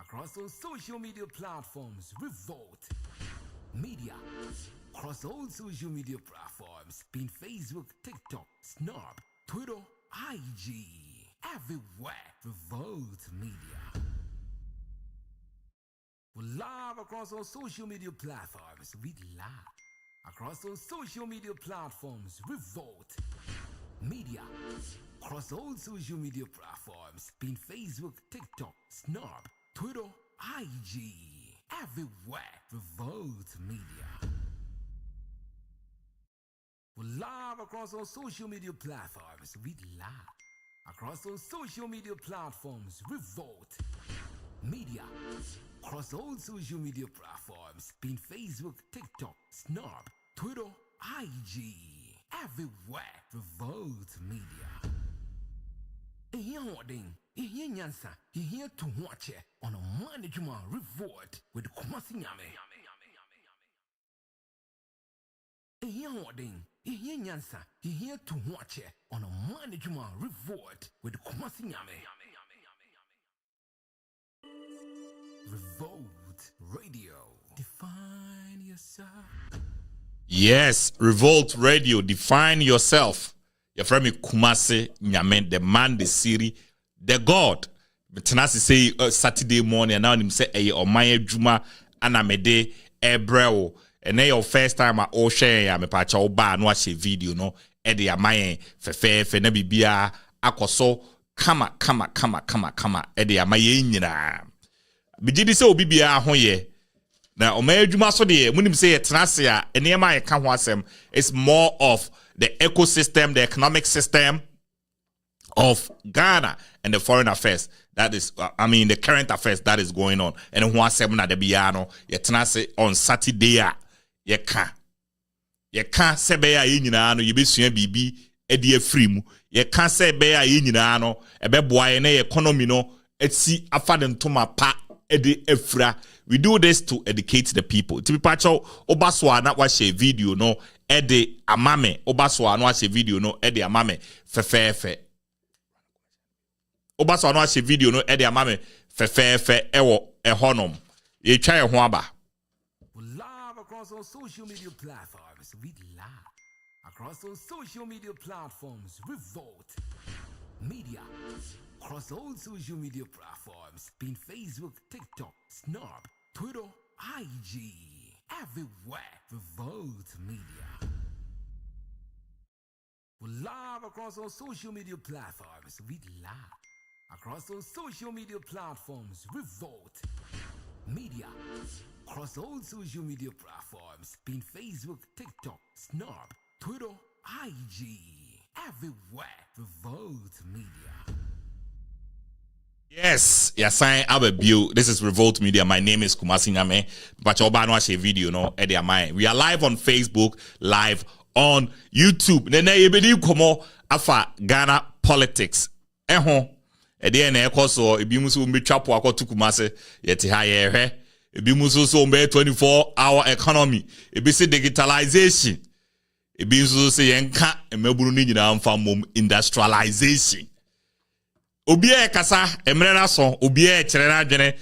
across all social media platforms. Revolt Media across all social media platforms, being Facebook, TikTok, Snap, Twitter, IG, everywhere. Revolt Media. We're live across all social media platforms. We live across all social media platforms. Revolt Media across all social media platforms, being Facebook, TikTok, Snap, Twitter, IG, everywhere. Revolt Media. We're live across all social media platforms. We live across all social media platforms. Revolt Media across all social media platforms, being Facebook, TikTok, Snap, Twitter, IG, everywhere. Revolt Media. Here holding, here Nyansa, here to watch it on a management Revolt with Kumasi Nyame. Here holding, here Nyansa, here to watch it on a management Revolt with Kumasi Nyame. Revolt Radio. Define yourself. Yes, Revolt Radio. Define yourself. Your friend me Kumasi Nyame, the man, the Siri, the God. But Tenasi say Saturday morning, and now him say or my Juma anamede ebreo. And then your first time at all share ya me pacha oba and watch a video no. Edi amaye fefe ne bibia akoso kama edi amaye nyina. Bijidi se obi bia ho ye na o ma adwuma so de munim se ye tenase a enema ye ka ho asem. It's more of the ecosystem, the economic system of Ghana and the foreign affairs that is the current affairs that is going on. And ho asem na de bia no ye tenase on Saturday a ye ka se be a ye nyina no ye besua bibi e de afri mu ye ka se be a ye nyina no e be boa ye na economy no etsi afa de ntoma pa edi efra. We do this to educate the people. To be pacho obaswa na watch a video no edi amame obaswa na watch a video no edi amame fefefe. Obaswa na watch a video no edi amame fefefe ewo ehonom. Ye twa ho aba. We live across all social media platforms. We live across all social media platforms. Revolt Media across all social media platforms, being Facebook, TikTok, Snap, Twitter, IG, everywhere. Revolt Media. We're live across all social media platforms. We live across all social media platforms. Revolt Media across all social media platforms, being Facebook, TikTok, Snap, Twitter, IG, everywhere. Revolt Media. Yes, sign our view. This is Revolt Media. My name is Kumasi Nyame. But you watch a video, no? We are live on Facebook, live on YouTube. Nene ebedi komo afa Ghana politics. Ede na ekoso ebi muso mbetwapo akoto Kumasi yeti ha ye ebi muso so mbe 24-hour economy. Ebi se digitalization. Ebi muso se yenka emeburu ni nyina amfa mom industrialization. Obiye kasa emrena so obiye kyerena adwene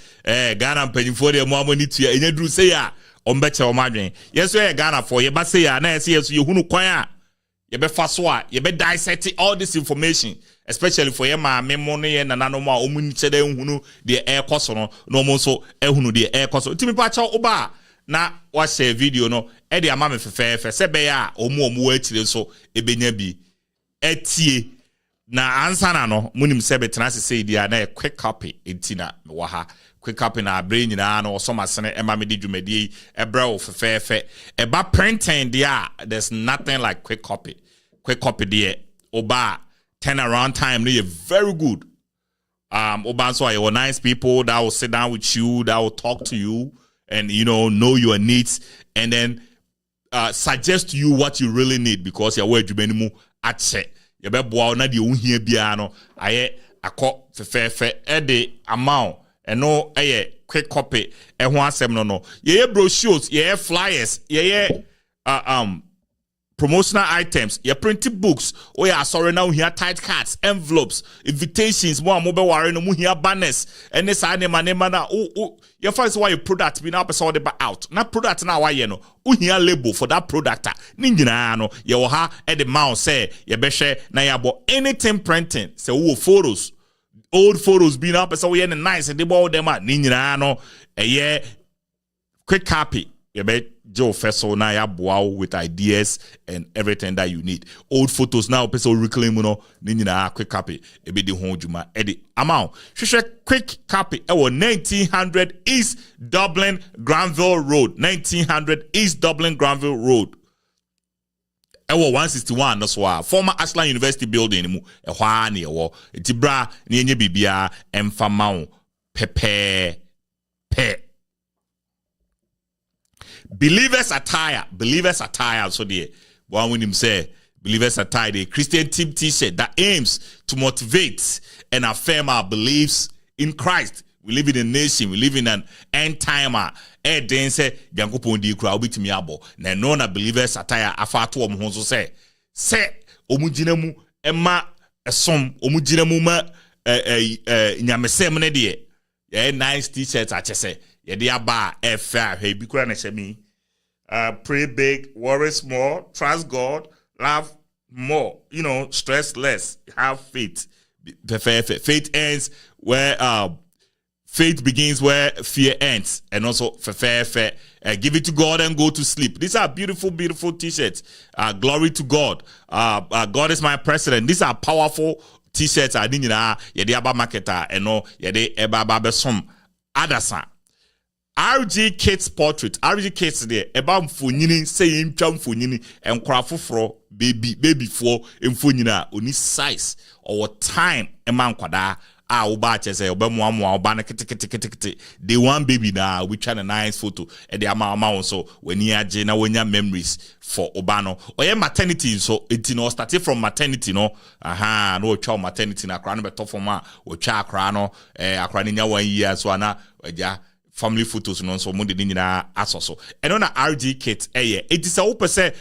Ghana mpanyimfo de mo amoni tua enyaduru se ya ombeche o madwen yeso ye Ghana for ye ba se ya na yeso yeso yehunu kwan a ye be fa so a ye be dissect all this information, especially for ye ma memo no ye nanano mo a omuni kyede hunu de ekoso no no mo so ehunu de ekoso timi pa cha oba na wa share video no e de ama me fefefe se be ya omu wa akire so ebenya bi etie na answer na no munim se betenase say dia na quick copy entina wa ha quick copy na brain nyina na so masene ema me di dwumadi ebra wo fefefe eba printing dia. There's nothing like quick copy there oba turnaround time no very good. Oba so are nice people that will sit down with you, that will talk to you and know your needs and then suggest to you what you really need because your word you atche ye be boa na de ohia bia no aye akọ fefefe e de amount eno eye quick copy e ho asem no ye brochures ye flyers ye promotional items, your printed books, or yeah, sorry now here tight cards, envelopes, invitations, more mobile warren, no here banners, and this anima na your first why your product be now person the out. Now product now why you know here label for that product. Ninja no you ha at the mouth say you be share na ya bo anything printing say photos. Old photos being up so we nice and they bought them at ninja no a year quick copy. You bet Joe Fesso na ya wow with ideas and everything that you need. Old photos now person reclaim no ninja quick copy e be the whole juma edit amount. Shusha quick copy 1900 East Dublin Granville Road. 1900 East Dublin Granville Road. 161 no so former Ashland University building mu ehwa na ewo etibra na enye bibia emfa mawo pepe Believers attire so there one when him say believers attire the Christian team t-shirt that aims to motivate and affirm our beliefs in Christ. We live in a nation, we live in an end timer. Den say Yankopon di kura obitimi abo. Na no na believers attire afa to om ho so say omugina mu ema esom omugina mu ma nyamesem ne de ye nice t-shirts a chese ye de aba efa he bi kura na shemi pray big, worry small, trust God, love more, stress less, have faith. Faith ends where faith begins where fear ends, and also give it to God and go to sleep. These are beautiful, beautiful t-shirts. Glory to God. God is my president. These are powerful t-shirts. I didn't yede aba marketer and no yede eba besom adasa. RG Kids portrait. RG Kids there eba mfonyini say ntwa mfonyini enkora foforo baby for mfonyina oni size or time ema nkwada uba chese obemuamua uba na kiti they want baby na we try a nice photo and the ama so when you aje na wenya memories for obano oye maternity so it started from maternity no no child maternity na akra no beto forma o cha akra no akra nya 1 year so na eja family photos no so mo de nyina asoso eno na RG kit it is a 1%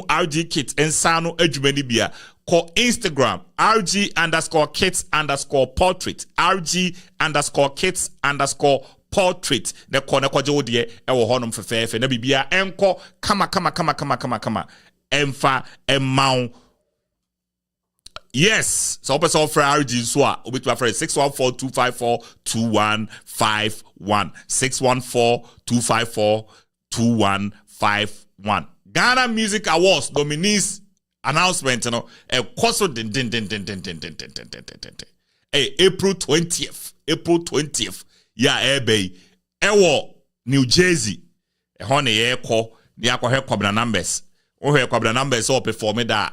RG kit ensa no adwumani bia call Instagram RG_kits_portrait RG_kits_portrait ne kona kwaje wodie ewo honom fefefe na bibia enko kama emfa emaw. Yes, so open so for RG so a obi to for 614-254-2151 614-254-2151. Ghana Music Awards nominees announcement koso din April 20th ebe ewo New Jersey ho ne ye kɔ ne akɔhwɛ kwabena numbers kwabena numbers o perform da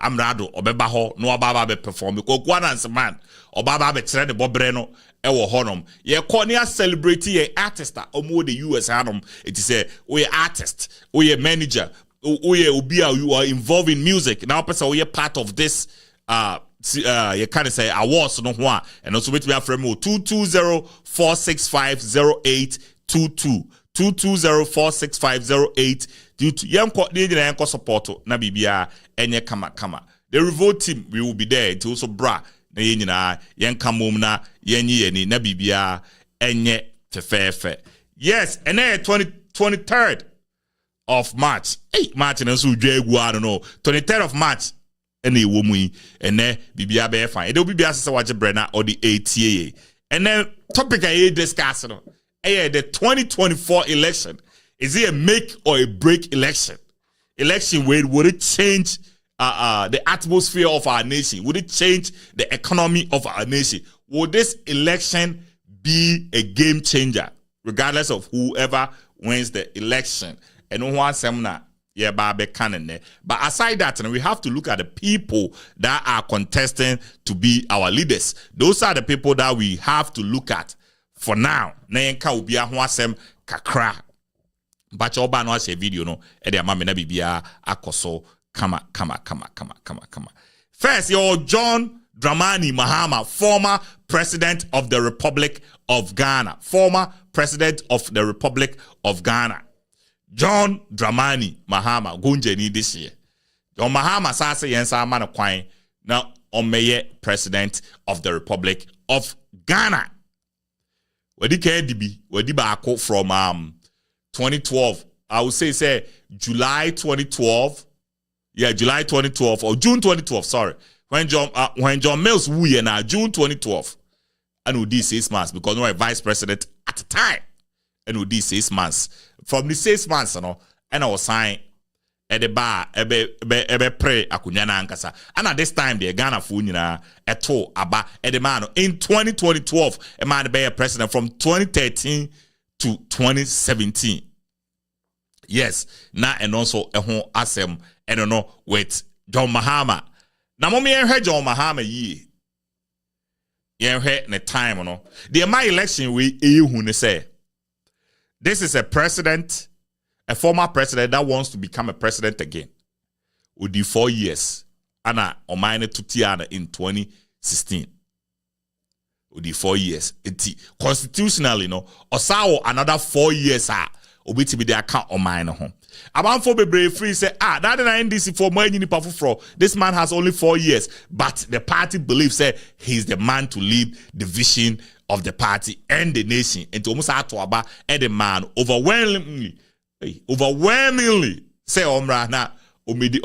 amrado obeba ho no obaba be perform ko Guanans man obaba be kyerɛ de bobre no ewo honom ye kɔ ne celebrate ye artist omo the US hanom it is say we artist we manager you are involved in music now person we part of this you can say awards no ho and also with me from 220-465-0822 220-465-0822 yanko dey yanko support na bibia enye kama the revolt team we will be there to also bra na yenyina yanka mom na yenye ni na bibia enye fefefe. Yes, and then 23rd of March. March and so I don't know. 23rd of March. And they will me and then bibia be fine. It will be as watch Brenna or the ATA. And then topic I discuss the 2024 election. Is it a make or a break election? Election where would it change the atmosphere of our nation? Would it change the economy of our nation? Would this election be a game changer regardless of whoever wins the election? And no one seminar, but aside that, we have to look at the people that are contesting to be our leaders. Those are the people that we have to look at for now. Nayenka ubia huasem kakra. But oba no ase video no. Ede amame na bibia akoso kama. First, your John Dramani Mahama, former president of the Republic of Ghana. Former president of the Republic of Ghana. John Dramani Mahama Gunjeni this year. John Mahama sase yensa man kwan na omeye president of the Republic of Ghana. Wadi KDB, wadi baako from 2012. I would say July 2012. Yeah, July 2012 or June 2012, sorry. When John Mills woo now June 2012. And we did 6 months because we were vice president at the time. And we did 6 months. From the 6 months, and I was signed at the bar, ebe pray akunyana ankasa. And at this time, the Ghana funyina eto aba edemano. In 2012, a man be a president from 2013 to 2017. Yes, na and also a home asem and no with John Mahama. Na mommy heard John Mahama ye. Yen heard the time no. The my election we who say. This is a president, a former president that wants to become a president again. With the 4 years. Anna Omaine Tutiana in 2016. With the 4 years. Constitutionally, no, Osawo another 4 years obiti be the account on mine home. About for be free say that NDC for more ni pafufro. This man has only 4 years, but the party believes he's the man to lead the vision of the party and the nation. And to almost to about the man overwhelmingly say omra na omedi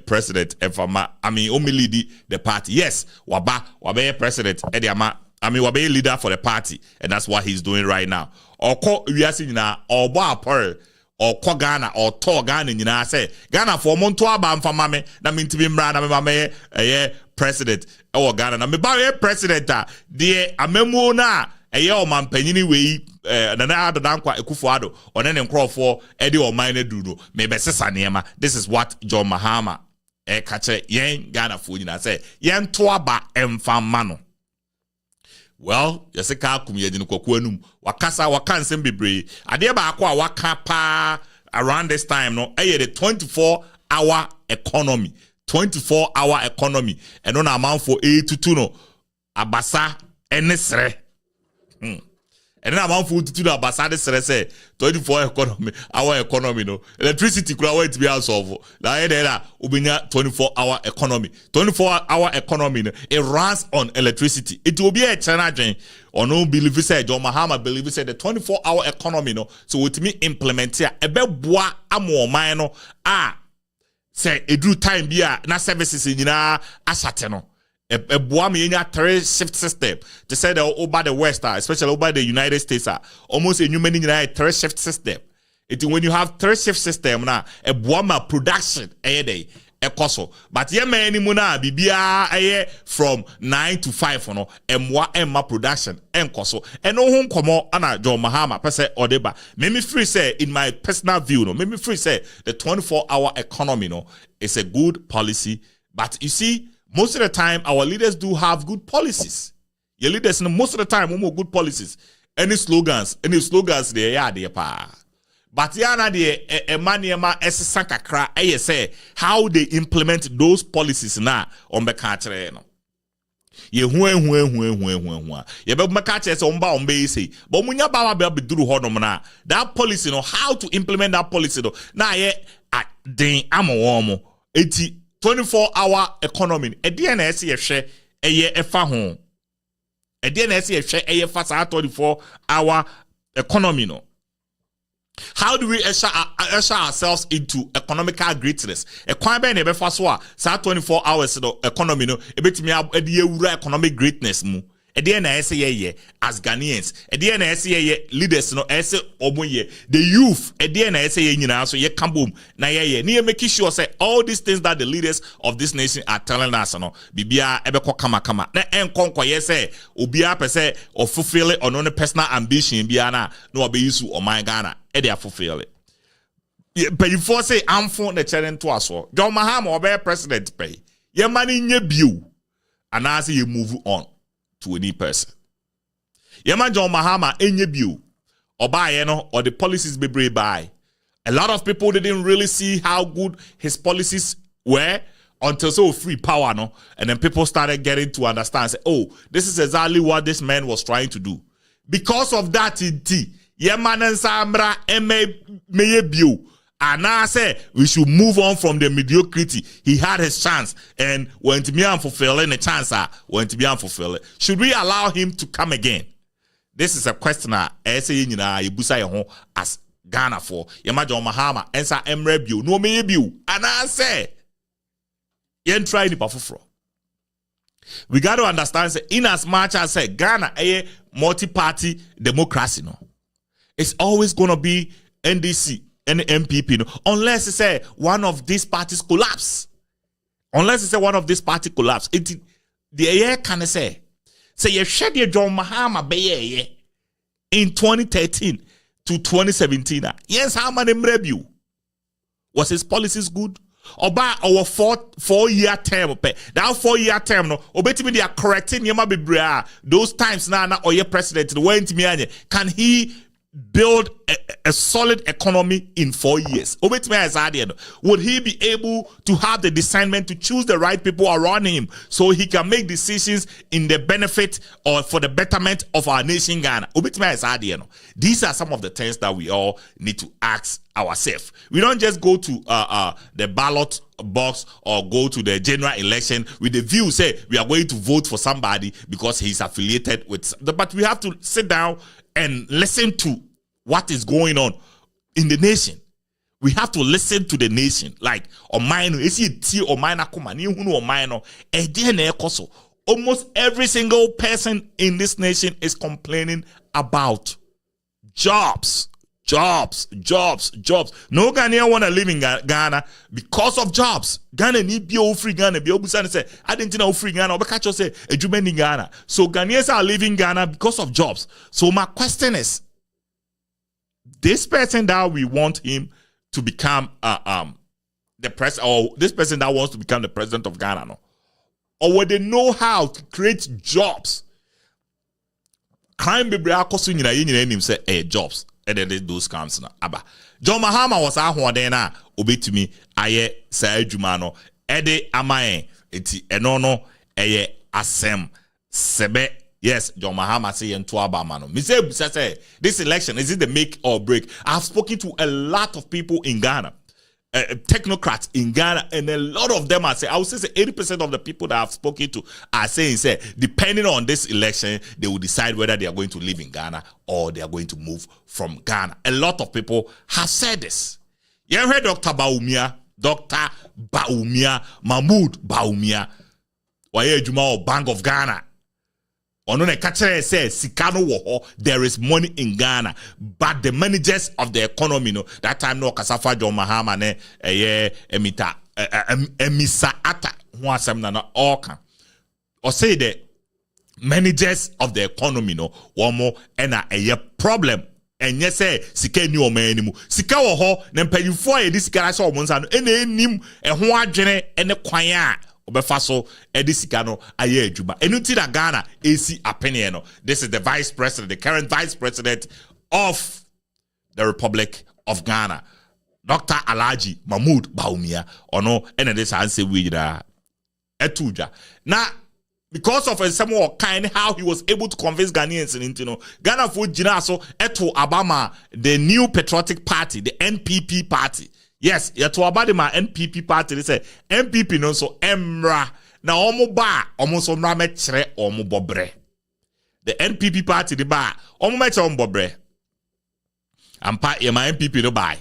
president efama lead the party. Yes, wabe president ediama wabe leader for the party, and that's what he's doing right now. Or call Yasi na or Bar or call Ghana or Tor Ghana in say Ghana for Montoa Bam for Mame, that mean to be Mrana president or Ghana. Na me ba president dear amemo na a year man penny way na do dan kwa Ekufuado or then for Eddie or Mine Dudo. Maybe Sesaniema. This is what John Mahama kache yen Ghana food say yen toa ba emfamano. Well, yeseka kumye dinu kwakwanum wakasa wakanse bebre ade ba akwa waka pa around this time no the 24-hour economy 24-hour economy and on amount for 822 no abasa enesre and then amount for 22 no abasa de say 24-hour economy no electricity kura wait to be out of la there ubinya 24-hour economy 24-hour economy no, it runs on electricity. It will be a challenge or no believe said John Mahama believe said the 24-hour economy no, so with me implement here ebe boa amo man no say edu time bia na services nyina asate no a boa me nya 3-shift system to say the over the west especially over the United States almost a new many 3-shift system. It when you have 3-shift system na a boa ma production day ekoso but ye man ni muna bibia from 9 to 5 no emma production enkoso eno ho nkomo ana John Mahama pese odeba me free say in my personal view no me free say the 24-hour economy no is a good policy, but you see most of the time our leaders do have good policies. Your leaders most of the time good policies. Any slogans there pa. But yana de emaniema esesakakra say how they implement those policies na on the country no. Ye hu ye be maka che se omba ombe say but munya ba be duru hodom na that policy no how to implement that policy no na ye den amowo eti 24-hour economy EDNS yehwe efa ho EDNS yehwe efa sa 24-hour economy no. How do we usher ourselves into economical greatness? Ekwan be na be fa so a sa 24 hours no economy no ebetimi ade ewura economic greatness mu. Ede na ese ye as Ghanaians. Ede na ese ye leaders no ese omoye. The youth ede na ese ye nyina so ye kambom na ye na ye make sure say all these things that the leaders of this nation are telling us no bibia ebekọ kama na enkonkọ ye say obia pese of fulfill on own personal ambition bia na obeyisu o man Ghana e dey fulfill it. But you for say amfo na challenge to aso. John Mahama obe president pay. Ye mani nye biu. And as you move on to any person. Yeman John Mahama enye biu or the policies be brave by. A lot of people didn't really see how good his policies were until so free power no, and then people started getting to understand say, oh, this is exactly what this man was trying to do. Because of that yeman and samra meye biu And I say we should move on from the mediocrity. He had his chance and went to be unfulfilling the chance. Went to be unfulfilled. Should we allow him to come again? This is a question I say you as Ghana for Yamajo Mahama and sa Emrebio no me you and I say yen try the pafufro. We got to understand say in as much as say Ghana a multi-party democracy no. It's always gonna be NDC and MPP no unless it's say one of these parties collapse. Unless it's say one of these parties collapse. It the air can say you shed your John Mahama be in 2013 to 2017. Yes, how many review? Was his policies good? Oba our 4-year term. That 4-year term no. Obetimi they are correcting yema bibrea. Those times na oye president went me can he build a solid economy in 4 years? Would he be able to have the discernment to choose the right people around him so he can make decisions in the benefit or for the betterment of our nation Ghana? These are some of the things that we all need to ask ourselves. We don't just go to the ballot box or go to the general election with the view say we are going to vote for somebody because he's affiliated with, but we have to sit down and listen to what is going on in the nation. We have to listen to the nation. Like, almost every single person in this nation is complaining about jobs. Jobs. No Ghanaian want to live in Ghana because of jobs. Ghana need be free Ghana. Be obusan say I didn't know free Ghana. Obekacho say ejumeni Ghana. So Ghanaians are living Ghana because of jobs. So my question is, this person that we want him to become the president, or this person that wants to become the president of Ghana, no? Or would they know how to create jobs? Crime be him say jobs. And then those comes now. Aba. John Mahama was a then obey me. Aye say Jumano. Ede amae eti enono eye asem sebe. Yes, John Mahama say into Abamano. Me say this election, is it the make or break? I've spoken to a lot of people in Ghana, technocrats in Ghana, and a lot of them are saying, I would say 80% of the people that I've spoken to are saying, say, depending on this election, they will decide whether they are going to live in Ghana or they are going to move from Ghana. A lot of people have said this. You heard Dr. Bawumia, Mahmoud Bawumia, Waye Juma Bank of Ghana. Onone Kachere says, Sikano woho, there is money in Ghana, but the managers of the economy, no, that time no Kasafa John Mahama ne emisa ata huasem na oka. Or say the managers of the economy, no, womo ena problem. And yes, say sika ni o manimu. Sika woho, nempanyufo e di sika na so omonsa no ene enim ho adwene ene kwan a obefaso edisika no aye adwuma enuti na Ghana AC apene no. This is the vice president, the current vice president of the Republic of Ghana, Dr. Alhaji Mahmoud Bawumia. Ono ene this answer we da etuja na because of some more kind how he was able to convince Ghanaians into no Ghana for Gina so eto Abama the new patriotic party, the NPP party. Yes, yato abade ma NPP party. They say NPP no so emra na omo ba omo so mra me kire omo bobre. The NPP party the ba omo me kire omo bobre. Ampa ye ma NPP no buy.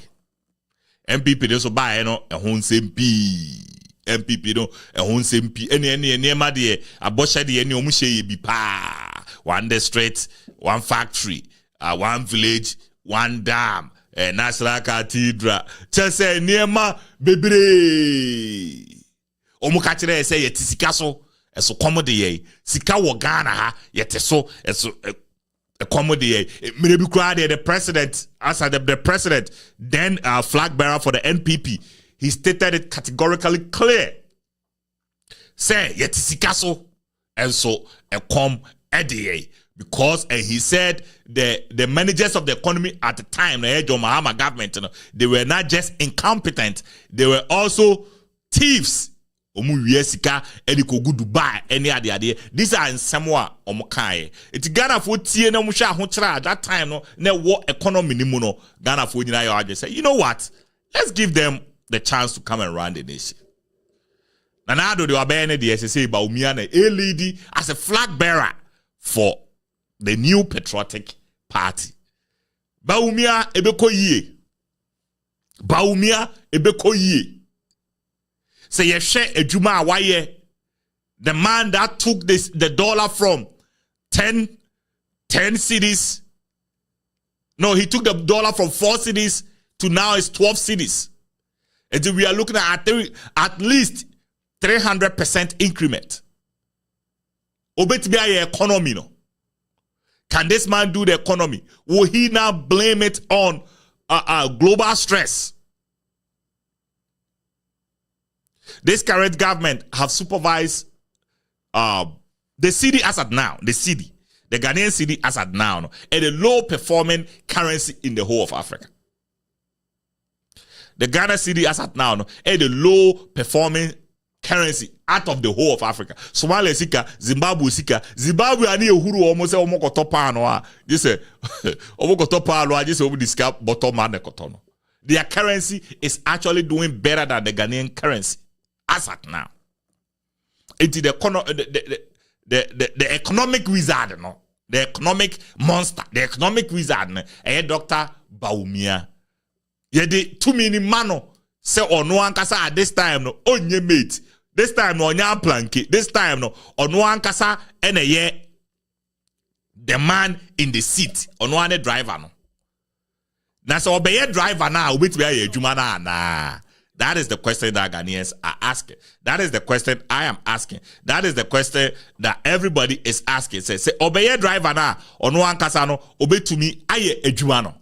NPP no so buy no ehun sempi. NPP no ehun sempi ene ma de abosha de ene omo hye bi pa. One district, one factory, one village, one dam. National Cathedral. Chese niema bebre. Omo ka kire say yeti sika so eso komode ye. Sika wo Ghana ha yeti so eso komode ye. Mire bi kura the president, as the president, then flag bearer for the NPP, he stated it categorically clear. Say yeti sika so enso ekom ede. Because he said the managers of the economy at the time, the John Mahama government, they were not just incompetent, they were also thieves. These are in Samoa Omokai. It's Ghana for Tiena Musha Huntra at that time, no war economy nimuno. Ghana for just say, you know what? Let's give them the chance to come and run the nation. Now do the Abene the SSA Bawumia a lady as a flag bearer for the new patriotic party. Bawumia ebeko yie. Bawumia ebeko yie. Say ye share ejuma awaye. The man that took the dollar from 10 cities. No, he took the dollar from 4 cities to now it's 12 cities. And we are looking at least 300% increment. Obetibia economy no. Can this man do the economy? Will he now blame it on global stress? This current government have supervised the city as at now, the Ghanaian city as at now, and a low performing currency in the whole of Africa. The Ghana city as at now, and a low performing currency out of the whole of Africa. Somalia sika, Zimbabwe sika. Zimbabwe ani uhuru almost say omo kotopa no. Just say omo kotopa no. Just say omo discount bottom man kotono. Their currency is actually doing better than the Ghanaian currency as at now. It's the economic wizard, no, the economic monster, the economic wizard, no, Dr. Bawumia. Ye de too many mano say ono ankasa at this time no onye mate. This time no onya planke. This time no ono ankasa ene ye the man in the seat. Ono ane driver no. Na so obeye driver na obetimi aye adwuma na. That is the question that Ghanaians are asking. That is the question I am asking. That is the question that everybody is asking. Say obeye driver na ono ankasa no obetumi aye adwuma no.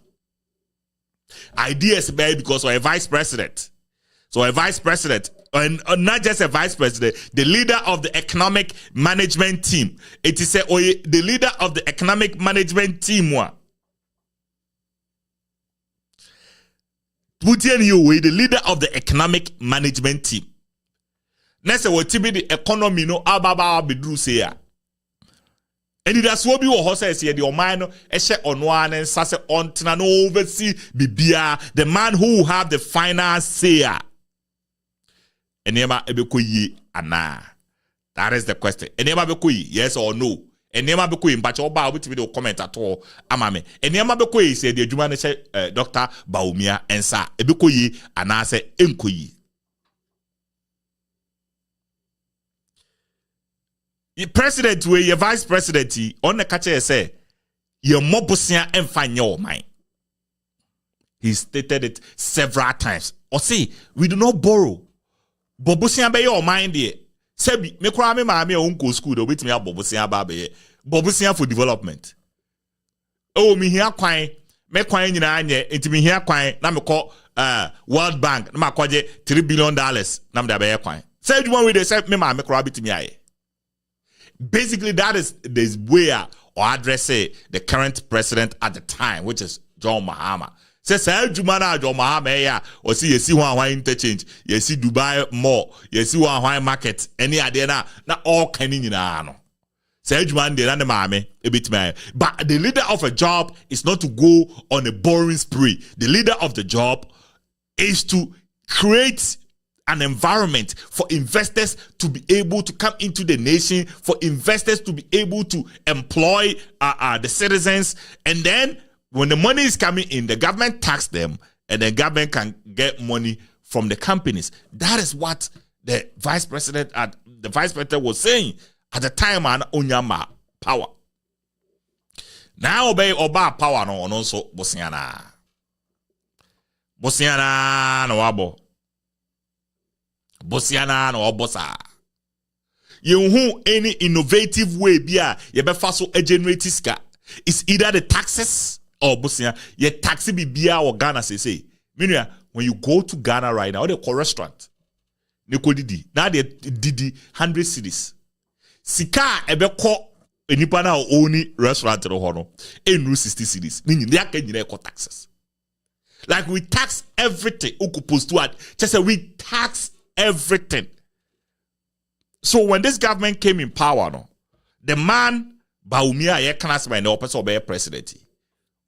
Ideas because of a vice president. So a vice president, and not just a vice president, the leader of the economic management team. It is the leader of the economic management team. The leader of the economic management team. Next, what be the economy no ababa bedru say ya. And that's what we were saying here. The Omano Eshe Onwan and Sase Ontana no oversee Bibia, the man who have the final say. Enema Ebekoyi Ana. That is the question. Enema Bekoyi, yes or no? Enema Bekoyi, but your bow with video comment at all. Amame. Enema Bekoyi said the Jumane Dr. Bawumia and Sa Ebekoyi Ana se Enkoyi. The president where your vice president on the catcher say your mobusia and find your mind. He stated it several times. Or see, we do not borrow. Bobusia be your mind there. Sebi me kwa me ma me unko school do wait me bobusia ba be. Bobusia for development. Oh me here kwan me kwan nyina anye enti me here kwan na me call World Bank na makwaje $3 billion na me da be kwan. Say you want we dey say me ma me kwa bitimi aye. Basically, that is this where or address the current president at the time, which is John Mahama. Says Jumana John Mahama ya or see you see one interchange, you see Dubai Mall, you see one market, any idea na all canning in ano. Say Juman de Mame a bit man. But the leader of a job is not to go on a boring spree. The leader of the job is to create an environment for investors to be able to come into the nation, for investors to be able to employ the citizens. And then when the money is coming in, the government tax them and the government can get money from the companies. That is what the vice president was saying at the time on Onyama power. Now obey Oba power no also Bosiana. Bosiana no wabo. Bosiana no bossa. You who any innovative way bia ye be faso generate ska. It's either the taxes or Bosiana. Ye taxi be bia or Ghana say. Meaning when you go to Ghana right now, or the restaurant, Niko Didi. Now they Didi 100 cities. Sika ebe ko enipa na oni restaurant no hono. Enu 60 cities. Meaning they can taxes. Like we tax everything. Ukupos to add. Just say we tax everything. So when this government came in power, no, the man Bawumia ye classman the opposite of president.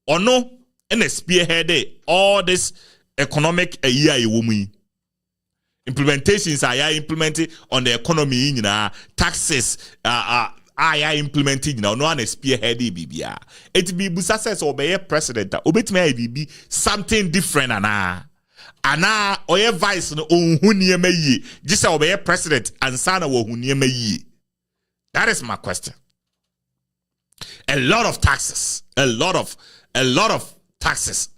Or no, and the spearheaded all this economic a year woman. Implementations are implemented on the economy, taxes are implemented now. No one is spearheading BBA. It be success or be president, obet may be something different ana or vice no hunye me just obey president and sana wo hunye me. That is my question. A lot of taxes, a lot of taxes.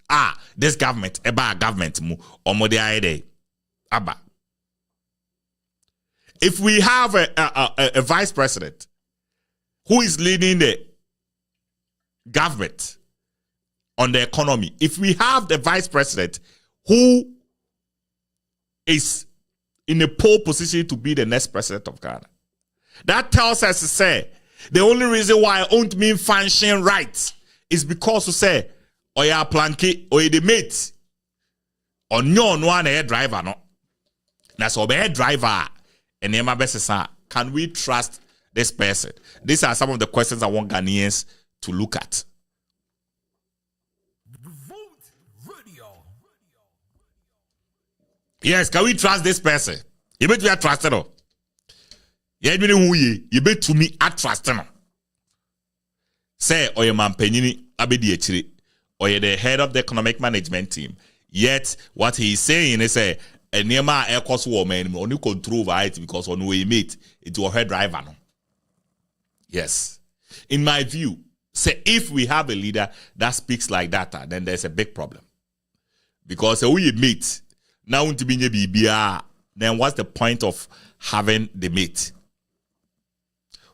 This government, government mu omode aba. If we have a vice president who is leading the government on the economy, if we have the vice president who is in a pole position to be the next president of Ghana, that tells us to say the only reason why I won't mean function right is because to say, or you planke, or you the mate, or no one air driver, no. That's all air driver. And can we trust this person? These are some of the questions I want Ghanaians to look at. Yes, can we trust this person? You bet we are trusted. You bet to me at trust. Say, or your man penini abedi echiri, or you're the head of the economic management team. Yet, what he is saying is a Nema air cost woman only control over it because on we meet it will her driver. No? Yes. In my view, say if we have a leader that speaks like that, then there's a big problem. Because we meet now to be BBR, then what's the point of having the meet?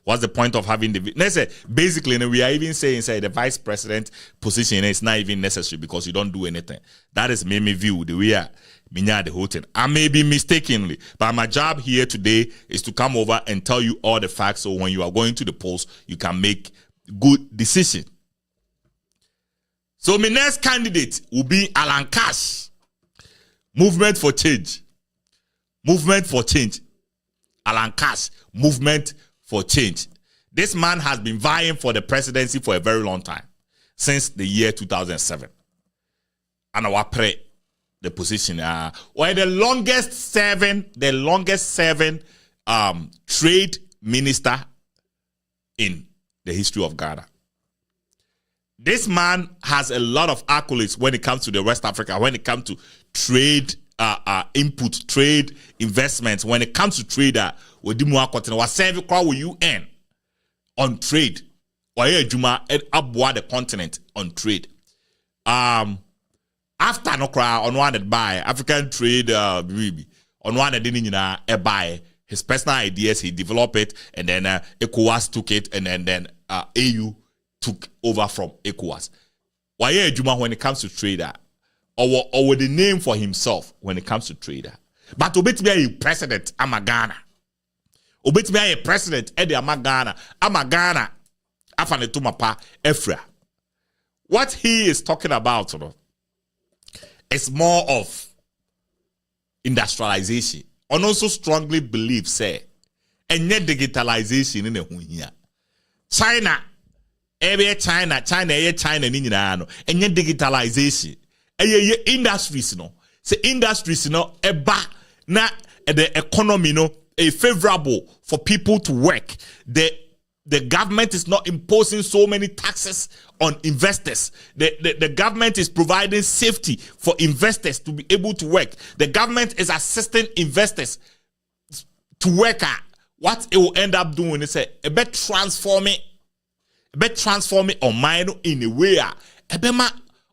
What's the point of having the let's say basically we are even saying say the vice president position is not even necessary because you don't do anything. That is me view the way the whole thing. I may be mistakenly, but my job here today is to come over and tell you all the facts so when you are going to the polls, you can make good decision. So my next candidate will be Alan Cash. Movement for change. Movement for change. Alan Cash. Movement for change. This man has been vying for the presidency for a very long time, since the year 2007. And I pray the position. Or the longest serving trade minister in the history of Ghana. This man has a lot of accolades when it comes to the West Africa, when it comes to trade input, trade investments, when it comes to trade, what serve with UN on trade, or Juma and Abwa the continent on trade. After no cry unwanted by African trade, unwanted didn't buy his personal ideas, he developed it, and then ECOWAS took it, and then AU took over from ECOWAS. Why Juma when it comes to trader, or the name for himself when it comes to trader. But obet me a president, I'm a Ghana. Obet me a president, Eddie I'm a Ghana. I'm a Ghana. Afane Tumapa Efra. What he is talking about, is more of industrialization. And also strongly believe, say, and yet digitalization in the here. China, China, and yet digitalization. Industries, say industries, eba na the economy, a favorable for people to work. The government is not imposing so many taxes on investors. The government is providing safety for investors to be able to work. The government is assisting investors to work. What it will end up doing is a bit transforming on mine in a way.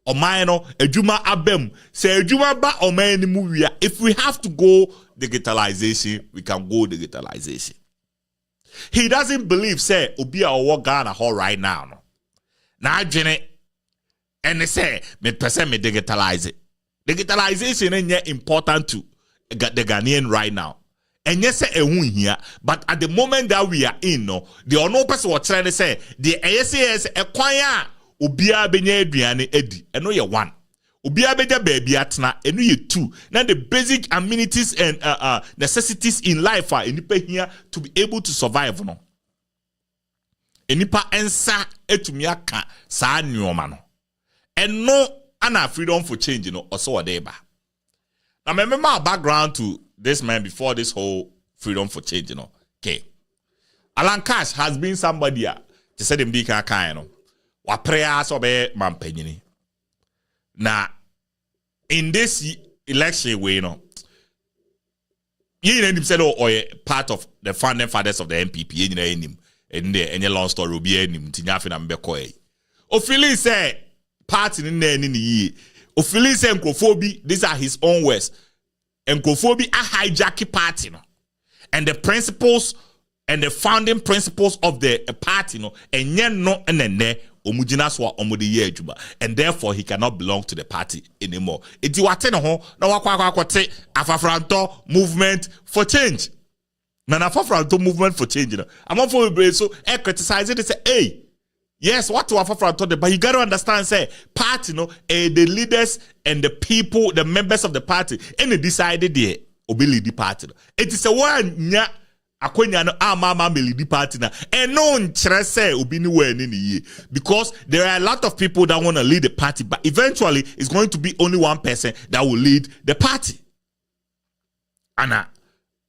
Or minor, a Juma Abem, say a Juma ba or many movie. If we have to go digitalization, we can go digitalization. He doesn't believe, say, Ubia or Ghana hall right now. No. Now, Jenny, and they say, me person me digitalize it. Digitalization is important to the Ghanaian right now. And yes, here, but at the moment that we are in, the no person was trying to say, the ASAS acquire. Ubia benye aduane edi eno ye 1 ubia beja baby atna eno ye 2 now the basic amenities and necessities in life are enipa here to be able to survive no enipa ensa etumi aka saa nyoma no eno ana freedom for change no oso odeba Now, remember our background to this man before this whole freedom for change, you know. Okay. Alan Cash has been somebody to say them big kind, you know. Wa prayer so be man penyini. Now, in this election way, you know, you know, said or part of the founding fathers of the MPP, you know, in the any long story will be any tinyafi na mbekoi. Ofili say party in there in the year. Ofili say Nkrofo, these are his own words. Nkrofo a hijacky party, no, and the principles and the founding principles of the party, no, and yet no and then omujinaswa omudi ejuma, and therefore he cannot belong to the party anymore. Iti watene ho na wakwakwate afafranto movement for change. Na afafranto movement for change. I'm not for so criticize it and say, hey, yes, what to afafranto, but you got to understand, say party, no, the leaders and the people, the members of the party, and they decided there obey the party. It is a one nya. Akwenya no amama melidi party na eno nkyere say obi ni we ni ye, because there are a lot of people that want to lead the party, but eventually it's going to be only one person that will lead the party. Ana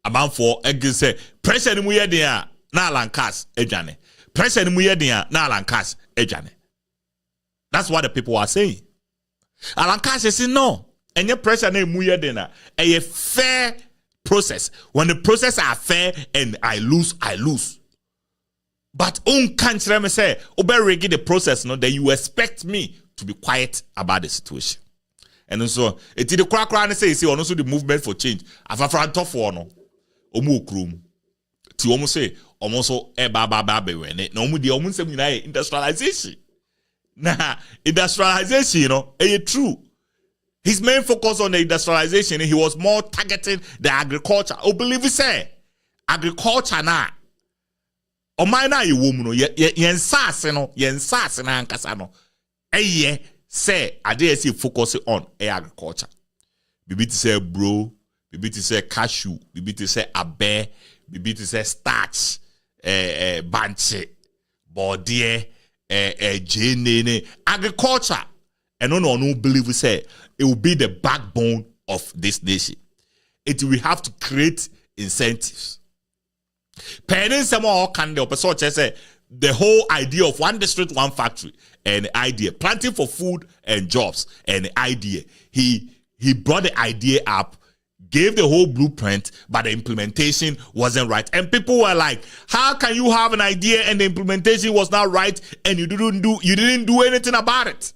about for again say pressure ni mu ye dia na Alan Cash edwane, pressure ni mu ye dia na Alan Cash edwane. That's what the people are saying. Alan Cash is saying no, enye pressure na mu ye dia na a fair process. When the process are fair and I lose. But can't me say, oberegi the process, no, then you expect me to be quiet about the situation. And so it is the crack say also the movement for change. Afafranto for no omu krum. Ti omu say almost be no mu di omu say industrialization. Nah, industrialization, you know, true. His main focus on the industrialization, he was more targeting the agriculture. Oh, believe it, say agriculture na. O na ye woman no yen sase no ankasa no. Eye say ade say focus on agriculture. Bibi to say bro, bibi to say cashew, bibi to say abe, bibi to say starch, banche, bordie, jenene, agriculture. And no believe we say it will be the backbone of this nation. It will have to create incentives. Penning some more can say the whole idea of one district, one factory, and idea planting for food and jobs, and idea. He brought the idea up, gave the whole blueprint, but the implementation wasn't right. And people were like, how can you have an idea and the implementation was not right and you didn't do anything about it?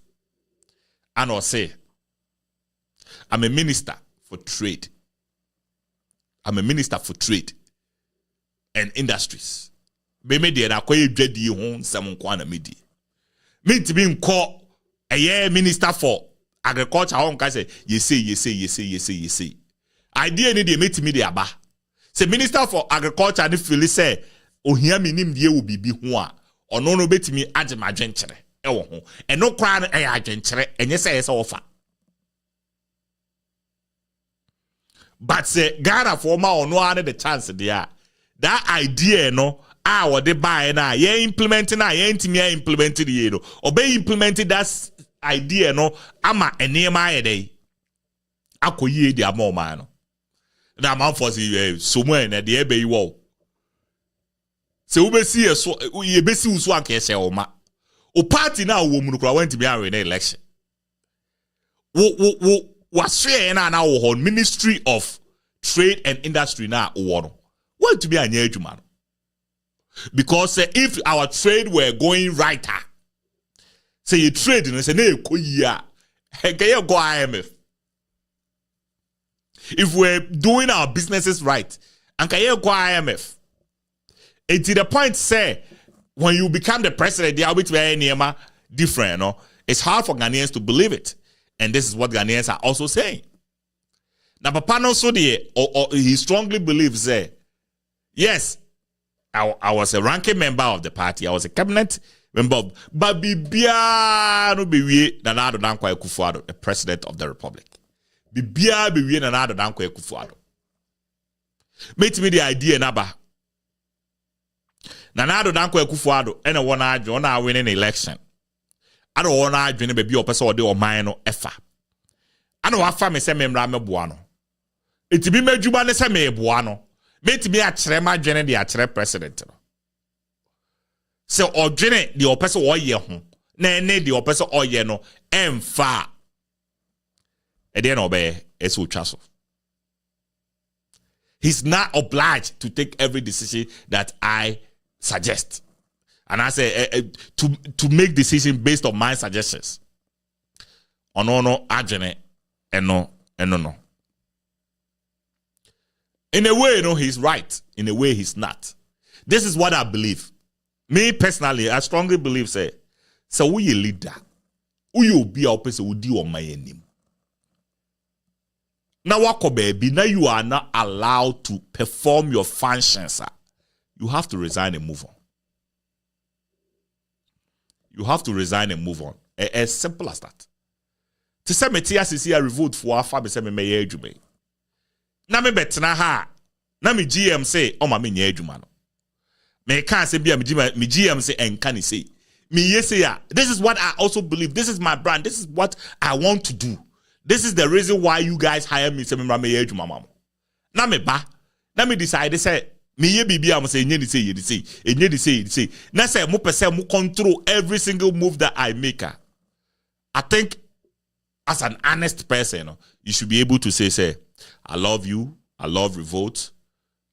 And I'll say, I'm a minister for trade. I'm a minister for trade and industries. Maybe they are quite dready home some kwana midi. Me to be called a minister for agriculture. I can say, you say. Idea need to meet me there. Say minister for agriculture and if you say, oh here me nim die will be one or no bet me add my gentle. And no crown adventure, and yes, it's offer. But say Ghana for or no other the chance there. That idea, no, what they buy now, ye implementing now, ye ain't me implemented ye no. Obey implemented that idea, no, ama and near my day. Ako ye the more man. That man for somewhere in the ebe wall. So we see a so ye be see so case o ma. O party now woman went to be in the election. Was share now on Ministry of Trade and Industry now want to be an age man. Because if our trade were going righter, say you trade and say no go IMF. If we're doing our businesses right, and can you go IMF? And to the point say when you become the president, they are very different, no? It's hard for Ghanaians to believe it. And this is what Ghanaians are also saying. Now, Papa no so he strongly believes yes, I was a ranking member of the party. I was a cabinet member of, but Bibia no be Nana Addo Dankwa Akufo-Addo, the president of the republic. Bibia be Nana Addo Dankwa Akufo-Addo. Make me the idea naba. Nana Addo Dankwa Akufo-Addo and one winning election. I don't want to dream baby or person or do or mine or effa. I know what family say memra me buano. Iti bi medwuma ne se me eboa no. Metimi akyere ma dwene de akyere president no. Se odwene de opese oye ho. Na ene de opese oye no emfa. Ede na obe eso utwaso. He's not obliged to take every decision that I suggest. And I say to make decisions based on my suggestions. Ono adwene eno no. In a way, he's right. In a way, he's not. This is what I believe. Me personally, I strongly believe, so we a leader. We be a person who do on my name. Now, wako baby, now you are not allowed to perform your functions, sir. You have to resign and move on. You have to resign and move on. As simple as that. To say me TSC a revolt for afa me say me meye adwuma. Na me betena ha. Na me GM say o ma me nya adwuma no. Me kan say bia me GM say enka ni say. Me say ya. This is what I also believe. This is my brand. This is what I want to do. This is the reason why you guys hire me say me meye adwuma mama. Na me ba. Na me decide say me ye bibia am say enye ni say ye say. Enye di say. Na say mo pese mo control every single move that I make. I think as an honest person, you should be able to say, I love you, I love Revolt,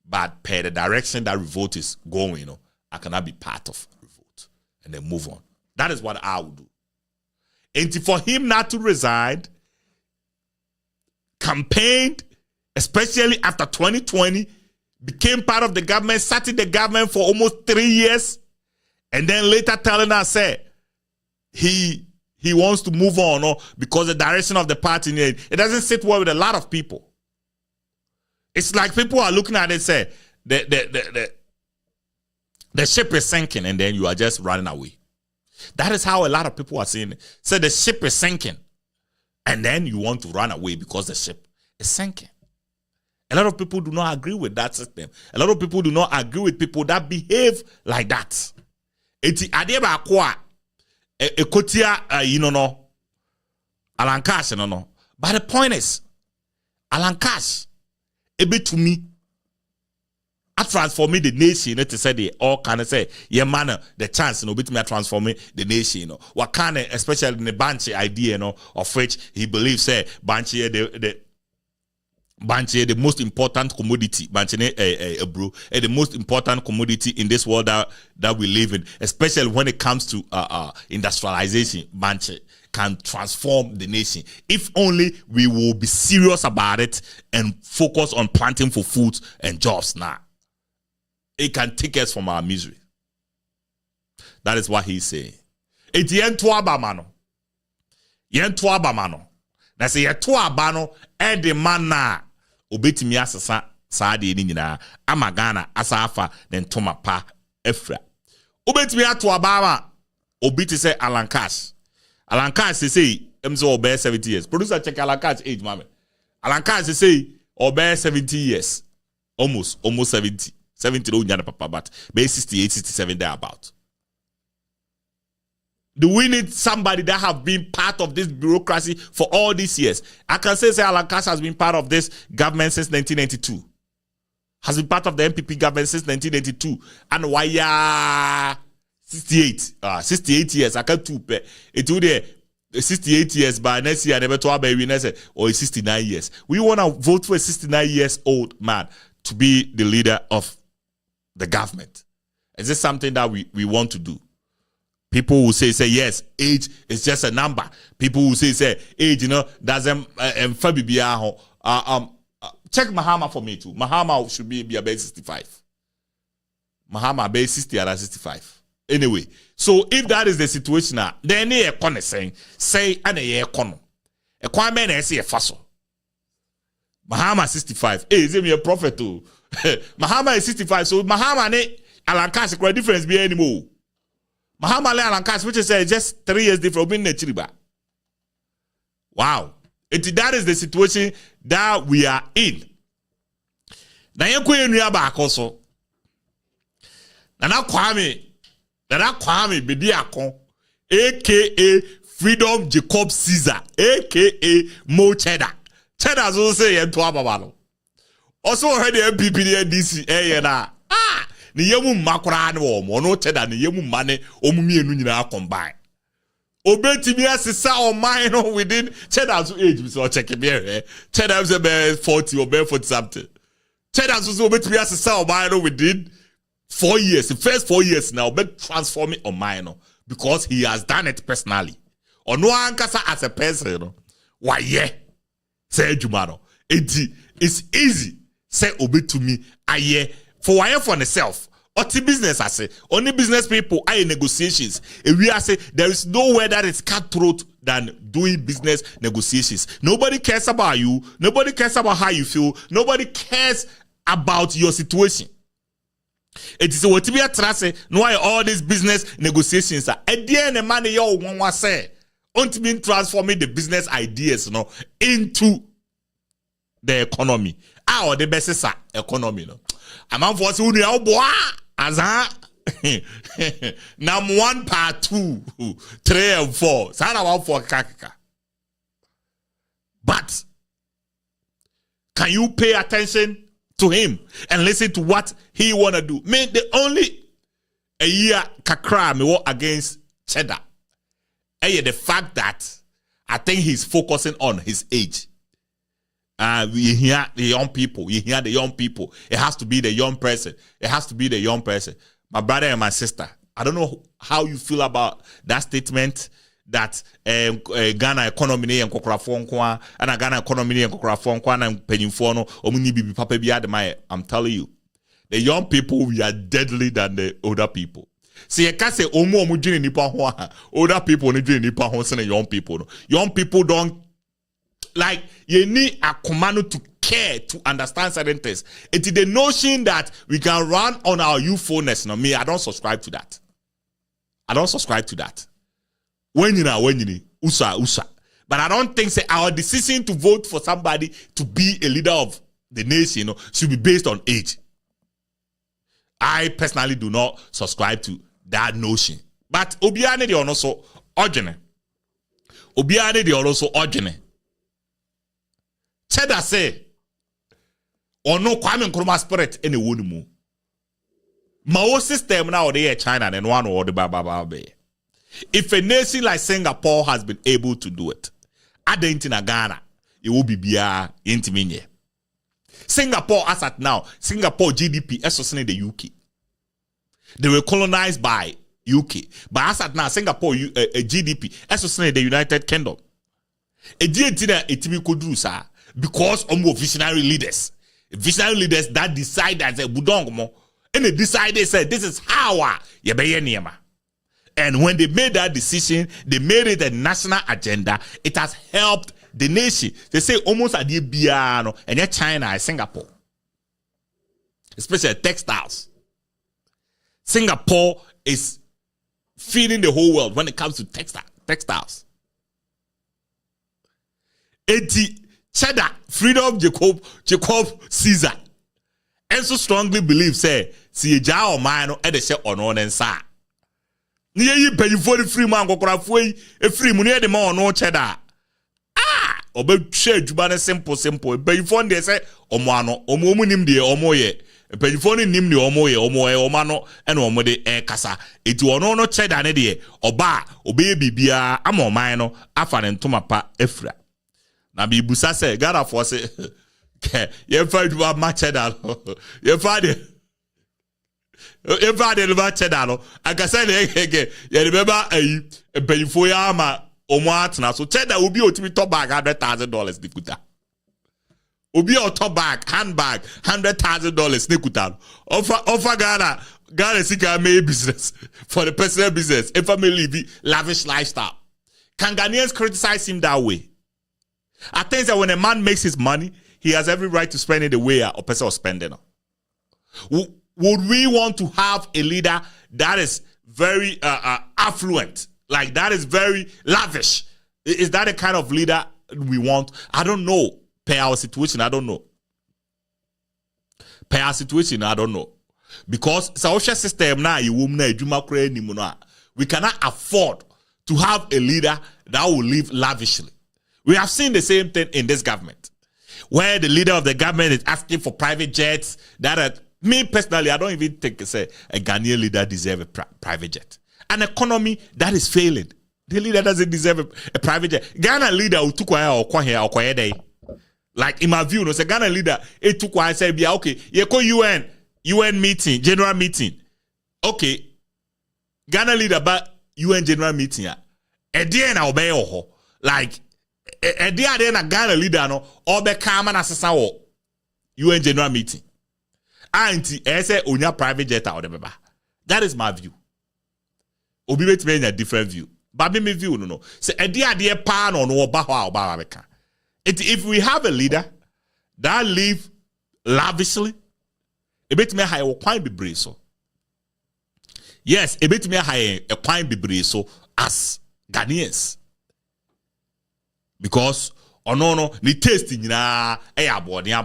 but per the direction that Revolt is going, I cannot be part of Revolt. And then move on. That is what I would do. And for him not to resign, campaigned, especially after 2020, became part of the government, sat in the government for almost 3 years, and then later telling us, he wants to move on because the direction of the party, it doesn't sit well with a lot of people. It's like people are looking at it and say, the ship is sinking and then you are just running away. That is how a lot of people are saying it. So the ship is sinking and then you want to run away because the ship is sinking. A lot of people do not agree with that system. A lot of people do not agree with people that behave like that. Eti adeba kwa ekotia Alan Cash no. But the point is, Alan Cash ebe to me I transform the nation. It say they all kind of say, yeah man, the chance bit me transforming the nation. What kind of, especially in the Banshee idea, of which he believes say Banshee the most important commodity, the most important commodity in this world that we live in, especially when it comes to industrialization. Banshee can transform the nation if only we will be serious about it and focus on planting for food and jobs now. It can take us from our misery. That is what he's saying. It's yentu abamano. Na se yetu abano ede mana obetimi asesa saade ni nyina amagana asafa den toma pa efra. Obetimi atu abama obiti say Alan Cash. Alan Cash say emzo obe 70 years. Producer check Alan Cash age mama. Alan Cash say obe 70 years. Almost 70. 70 no nyana papa but be 68 67 there about. Do we need somebody that have been part of this bureaucracy for all these years? I can say Alan Cash has been part of this government since 1992. Has been part of the MPP government since 1992. And why 68 years. I can't do it. Today 68 years, but next year I never told baby or 69 years. We want to vote for a 69 years old man to be the leader of the government. Is this something that we want to do? People will say yes, age is just a number. People will say age, doesn't check Mahama for me too. Mahama should be about 65. Mahama about 60 or 65. Anyway, so if that is the situation now, then they are say and a econo. A kwame na say a faso. Mahama 65. Hey, is me a prophet too? Mahama is 65. So Mahama ne Alan Cash quite difference be anymore. Mahama and Alan Cash, which is just 3 years different. Wow. That is the situation that we are in. Now you go back also. Nana Kwame Bediakon, aka Freedom Jacob Caesar, aka Mo Cheddar. Cheddar also say to Ababalo. Also heard the MPP the DC na ni yemu makra na wo no Cheddar ni yemu mane omumienu nyina combine. Obetimi asesa o mine within Cheddar's age so check him here. Cheddar's about 40 or 40 something. Cheddar's also obetimi asesa o mine within 4 years. The first 4 years now be transforming on mine because he has done it personally. Or no ankasa as a person, why yeah? Say Jumano. It's easy. Say obetumi aye for why for yourself. Or business I say, only business people are in negotiations. If we are say there is nowhere that is cutthroat than doing business negotiations. Nobody cares about you. Nobody cares about how you feel. Nobody cares about your situation. It is what we are trying no why all these business negotiations are. At the end, the money you want to say, only mean transforming the business ideas, into the economy. Or the best economy, I'm on for as number 1 part 2 3 and 4 sana one for kakaka. But can you pay attention to him and listen to what he wanna do? Man, the only a year kakra me work against Cheddar. The fact that I think he's focusing on his age. You hear the young people. You hear the young people. It has to be the young person. It has to be the young person. My brother and my sister. I don't know how you feel about that statement that Ghana economy and kokra and Ghana economy and kokra and penyinfo omuni bibi papa bi adema. I'm telling you, the young people, we are deadly than the older people. See, you can't say omu dwene nipa ho. Older people ni dwene nipa ho say young people. Young people don't. Like, you need a command to care, to understand certain things. It is the notion that we can run on our youthfulness. No, me, I don't subscribe to that. I don't subscribe to that. When you know, usa. But I don't think say our decision to vote for somebody to be a leader of the nation, should be based on age. I personally do not subscribe to that notion. But Obiane de also urgent. Obiane de also urgent. Cheddar say, or no Kwame Nkrumah spirit any wood mu. Mao system now they China and one or the Baba. If a nation like Singapore has been able to do it, Adentina Ghana, it will be bia intimine. Singapore as at now, Singapore GDP associated the UK. They were colonized by UK, but as at now, Singapore GDP associated the United Kingdom. A GDP it could do sir. Because visionary leaders that decide that they budong and they decide they said this is how and when they made that decision, they made it a national agenda. It has helped the nation. They say almost at the Biano and yet China and Singapore, especially textiles. Singapore is feeding the whole world when it comes to textiles. Cheddar, freedom, Jacob Caesar. And so strongly believe, say, see a jar or mine at the shop on one and sa. Near you pay for the free man, go craft way, a free money, the more no cheddar. Obe share Jubana simple. Pay for they say, Omano, Omomunim de Omoye, a pay for the Nimni Omoye, Omano, and Omode air casa. It will no cheddar, Nedie, Oba, Obaby Bia, Amo Mino, Afan and Tomapa, Efra. Na bi busa say Ghana for say you find you match Cheddar. You find the match Cheddar. I can say again. You remember a pay for ya omo atna so Cheddar will be otimi top bag $100,000 nikuta. Obi o top bag handbag $100,000 nikuta. Offer Ghana sika make business for the personal business. A family live lavish lifestyle. Can Ghanaians criticize him that way? I think that when a man makes his money, he has every right to spend it the way a person is spending. Would we want to have a leader that is very affluent, like that is very lavish? Is that the kind of leader we want? I don't know. Per our situation, I don't know. Per our situation, I don't know. Because social system now, we cannot afford to have a leader that will live lavishly. We have seen the same thing in this government. where the leader of the government is asking for private jets. Me personally, I don't even think a Ghanaian leader deserves a private jet. An economy that is failing. The leader doesn't deserve a private jet. Ghana leader who took or day. Like in my view, no, say Ghana leader, it took why I said, yeah, okay, you call UN meeting, general meeting. Okay, Ghana leader, but UN general meeting, a day na obey ho. Like a day na Ghana leader no, or be calm and assassin UN general meeting. Auntie, say unya private jet out of that is my view. Obi bet me a different view. But me view no. Say a day pan on no ba if we have a leader that live lavishly, a bit me high or quite be brave so. Yes, a bit me high a quite be brave so as Ghanaians. Because no ni tasting na aboard one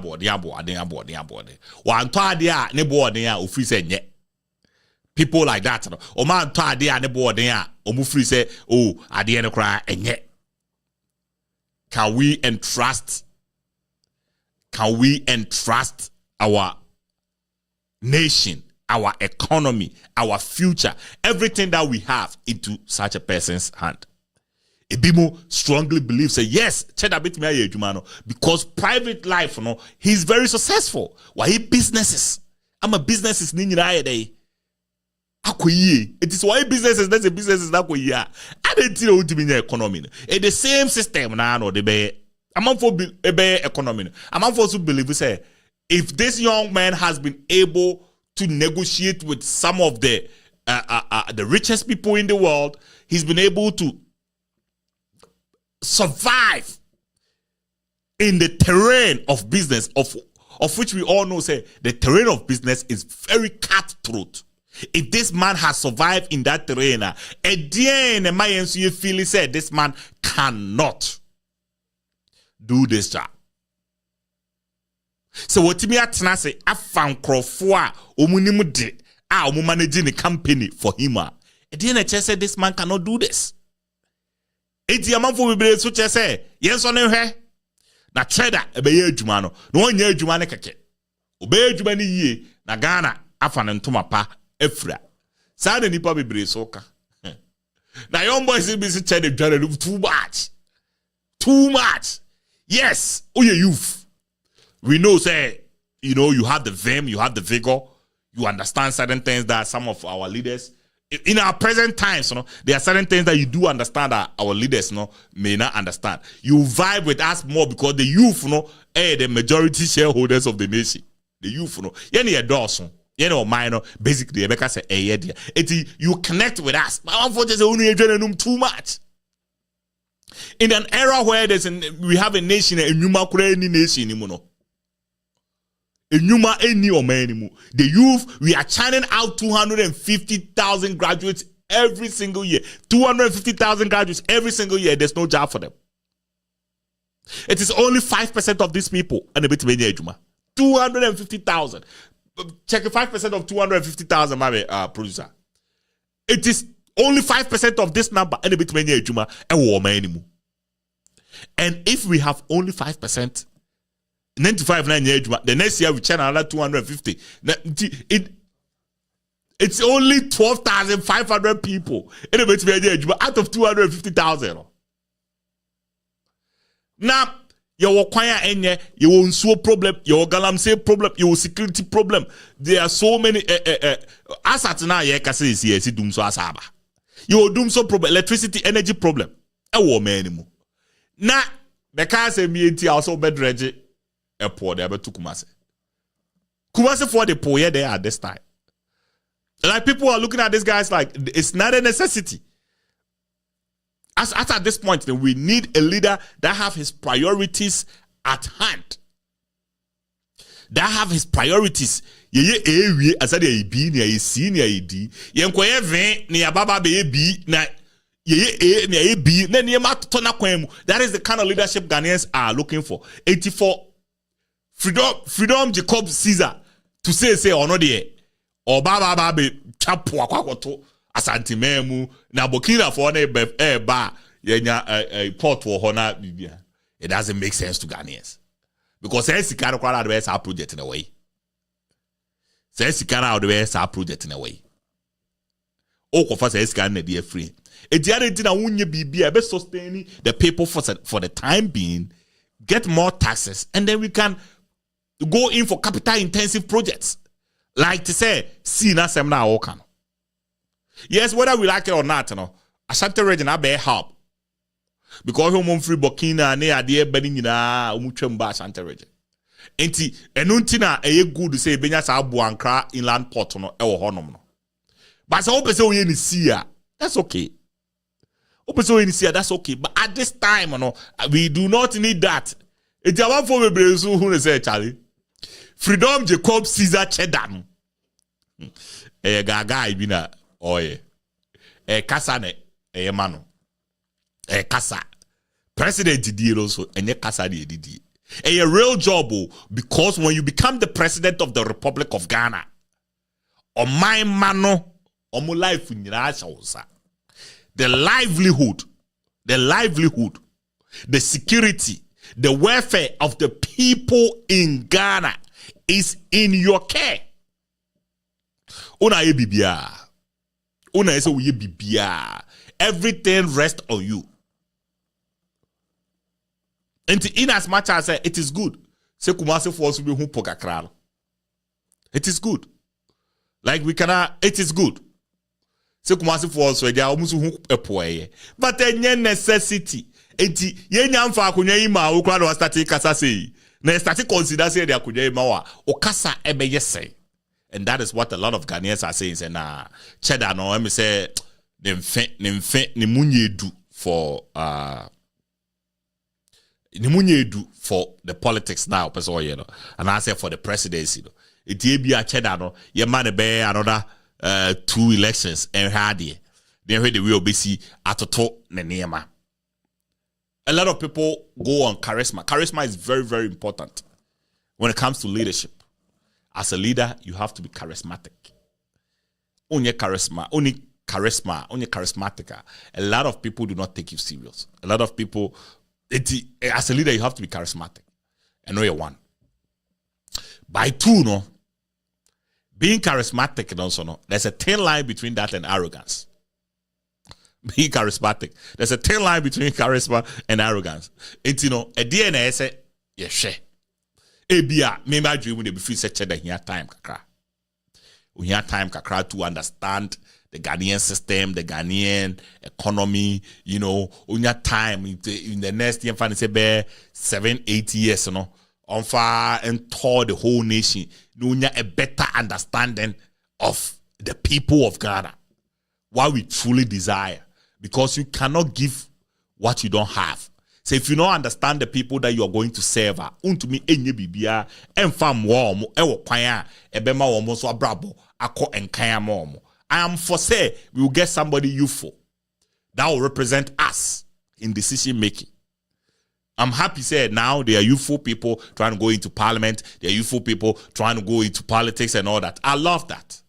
to dia ne board ya ofri say nye people like that no o man to dia ne board ya o mu free say oh ade ne kra enye. Can we entrust our nation, our economy, our future, everything that we have into such a person's hand? Ebimo strongly believes that yes, because private life, he's very successful. Why he businesses? I'm a businesses day. It is why businesses that's a businesses that we are. I didn't know to be the economy. It's the same system now. No, the amount for a economy. Amount for to believe say if this young man has been able to negotiate with some of the richest people in the world, he's been able to survive in the terrain of business, of which we all know, say the terrain of business is very cutthroat. If this man has survived in that terrain, again, my NCU feeling said this man cannot do this job. So what me atna say I found crofo omunimu de omu managing the company for him. Again, said this man cannot do this. Eti amanfo bibere so che say yenso ne hwe na trader ebeye adwuma no onye adwuma ne keke obeye adwuma ne yie na Ghana afa ne ntoma pa efra sa na nipa bibere so ka na young boys be se che de dware too much. Yes, you youth, we know say you have the vim, you have the vigor, you understand certain things that some of our leaders in our present times, there are certain things that you do understand that our leaders, may not understand. You vibe with us more because the youth, the majority shareholders of the nation. The youth, basically, Rebecca say, you connect with us. Unfortunately, too much. In an era where we have a nation, a nation, the youth, we are churning out 250,000 graduates every single year. 250,000 graduates every single year. There's no job for them. It is only 5% of these people. And a bit 250,000. Check 5% of 250,000, my producer. It is only 5% of this number. And a bit and if we have only 5%, 95 the next year we churn another 250. It's only 12,500 people out of 250,000. Now, your kwaya enye, your nsuo problem, your galamsey problem, your security problem. There are so many assets now. Ye kase isi dumso asaba. Your dumso problem, electricity, energy problem. Na because me also bedreje. Airport they to Kumasi. Kumasi for the poor there at this time. Like people are looking at these guys like it's not a necessity. As at this point, we need a leader that have his priorities at hand. That have his priorities. Ye as a B near senior D. Yenkoye vin near Baba B na ye B then that is the kind of leadership Ghanaians are looking for. 84 Freedom Jacob Caesar to say or no there or baba be chapo akwakoto asante memu na Burkina for na ba yenya port for hona bibia. It doesn't make sense to Ghanaians Because says sika no kwara the sa project in a way. Says sika na the sa project in a way. O kofa says sika na dey free. E di ade na wunye bibia be sustaining the people for the time being, get more taxes, and then we can go in for capital intensive projects. Like to say, see na sem na o kan. Yes, whether we like it or not, Ashanti region be help. Because home free Burkina ne ade bani nyina omutwam ba Ashanti region. Enti enu ntina eye good say benya sa abu Ankara inland port no e wo honom no. But so person we ni see that's okay. Person we see that's okay. But at this time we do not need that. Enti awan for bebre so hu say Charlie. Freedom Jacob Caesar Cheddar. Gaga ibina oye. Kasa ne mano. Kasa. President did also and kasa did. A real job because when you become the president of the Republic of Ghana, on my mano, on my life in the livelihood, the security, the welfare of the people in Ghana is in your care. Una ye bibia. Una ye so ye bibia. Everything rests on you. And in as much as it is good, se kumase for us to be kakra. It is good. Like we cannot, it is good. Se kumase for us, we are almost epoye. But any necessity. Enti ye nyamfa akonya ima wo kra do start kasa sei. Na start consider say the akonya ima wa o kasa ebe yesay. And that is what a lot of Ghanaians are saying. Say nah, cheddar no. Let me say ni munye do for the politics now. Person you know, and I say for the presidency. It be a cheddar no. Ye man be another 2 elections and hardy. Then where the will be see atoto nenema. A lot of people go on charisma. Charisma is very, very important when it comes to leadership. As a leader, you have to be charismatic. Only charismatic. A lot of people do not take you serious. A lot of people, as a leader, you have to be charismatic. I know you're one. By two, no, being charismatic and also no, there's a thin line between that and arrogance. Being charismatic. There's a thin line between charisma and arrogance. It's a DNA say, yes, share. Ebia, maybe I dream when they be free such that he had time kakra. We had time kakra to understand the Ghanaian system, the Ghanaian economy, on your time in the next year, 7-8 years, on fire and tour the whole nation, a better understanding of the people of Ghana. What we truly desire. Because you cannot give what you don't have. So if you don't understand the people that you are going to serve, untumi enye bibia emfa mo ewo kwan ebema wo so abrabo akọ enkan mo. I am for say we will get somebody youthful that will represent us in decision making. I'm happy say now there are youthful people trying to go into parliament, there are youthful people trying to go into politics and all that. I love that.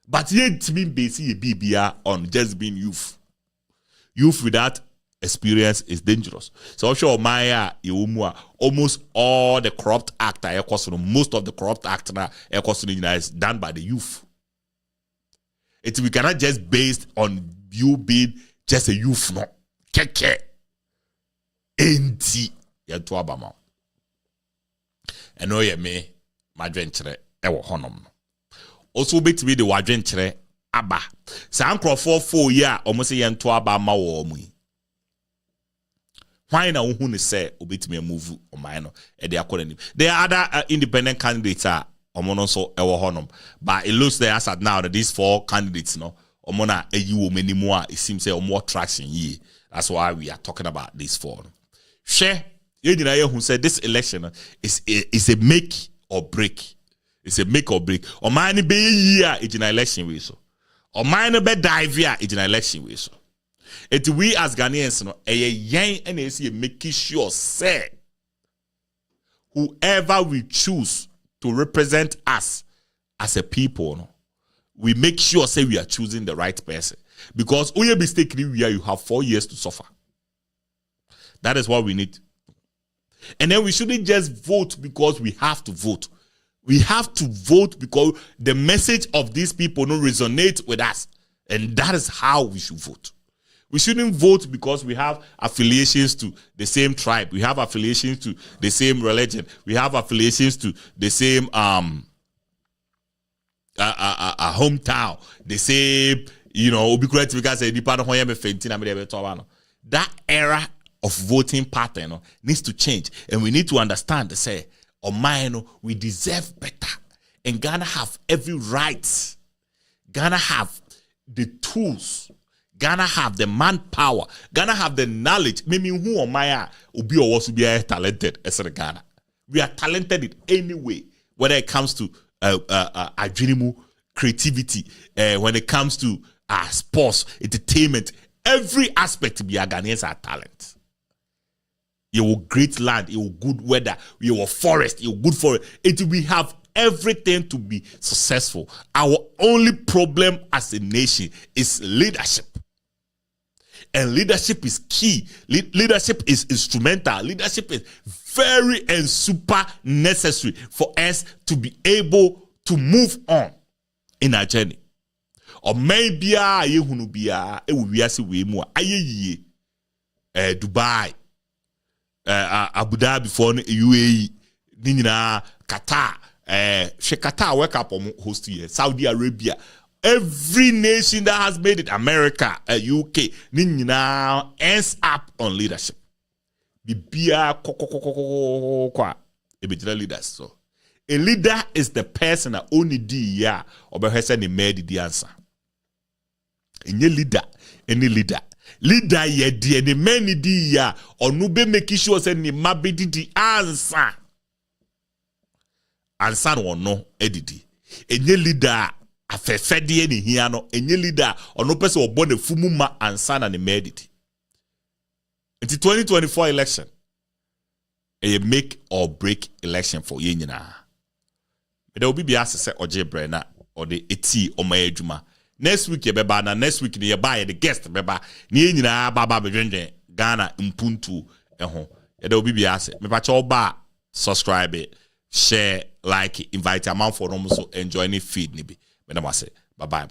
But yet mean basically bibia on just being youth. Youth without experience is dangerous. So sure Maya almost all the corrupt act most of the corrupt act is done by the youth. We cannot just based on you being just a youth no. Keke. Enti ya to abama. Eno ye me madwenkyere ewo honom. Also bet me the wadwenkyere aba. Sa ankrofo 4 year almost ye nto aba ma wo mu. Why na who ne say obetimi move on my no e dey akọ. There are other independent candidates omono so ewo honom, but it looks there as at now that these 4 candidates no omona eyi many more. It seems say more traction here. That's why we are talking about these 4. Share you who said this election is a make or break. It's a make or break. O man be year in election we so. O man be dive here in election we so. It we as Ghanaians no yen and making sure say whoever we choose to represent us as a people no, we make sure say we are choosing the right person, because only mistakenly you have 4 years to suffer. That is what we need. And then we shouldn't just vote because we have to vote. We have to vote because the message of these people don't resonate with us. And that is how we should vote. We shouldn't vote because we have affiliations to the same tribe. We have affiliations to the same religion. We have affiliations to the same hometown. The same, that era of voting pattern needs to change. And we need to understand, say, we deserve better. And Ghana have every right. Ghana have the tools. Ghana have the manpower. Ghana have the knowledge. Maybe who am I? Obi or was be talented as a Ghana. We are talented in any way, whether it comes to adrenaline, creativity, when it comes to sports, entertainment, every aspect. We are Ghanaians are talent. You will great land, you will good weather, you will forest, you will good forest. We have everything to be successful. Our only problem as a nation is leadership. And leadership is key. Leadership is instrumental. Leadership is very and super necessary for us to be able to move on in our journey. Or maybe Dubai, Abu Dhabi for UAE, Qatar, Qatar wake up on host here, Saudi Arabia. Every nation that has made it, America, UK, now ends up on leadership. Bibia leaders. So a leader is the person that only ya or person made the answer. Any leader, leader ye di any many ya or no be make sure say ni mabedi the answer. Answer or no edidi. Any leader afefede ni hia no enye leader ono pese obo na fumu ma ansa na ne medit. It's 2024 election. A make or break election for ye nyina. There will be asese oje brena or the eti o ma adwuma. Next week ye beba na next week ye buy the guest beba ni nyina baba bedwendwen Ghana mpuntu eho. There will be asese me pa cho ba subscribe it, share, like, invite a man for them so enjoy any feed ni bi. Bye bye.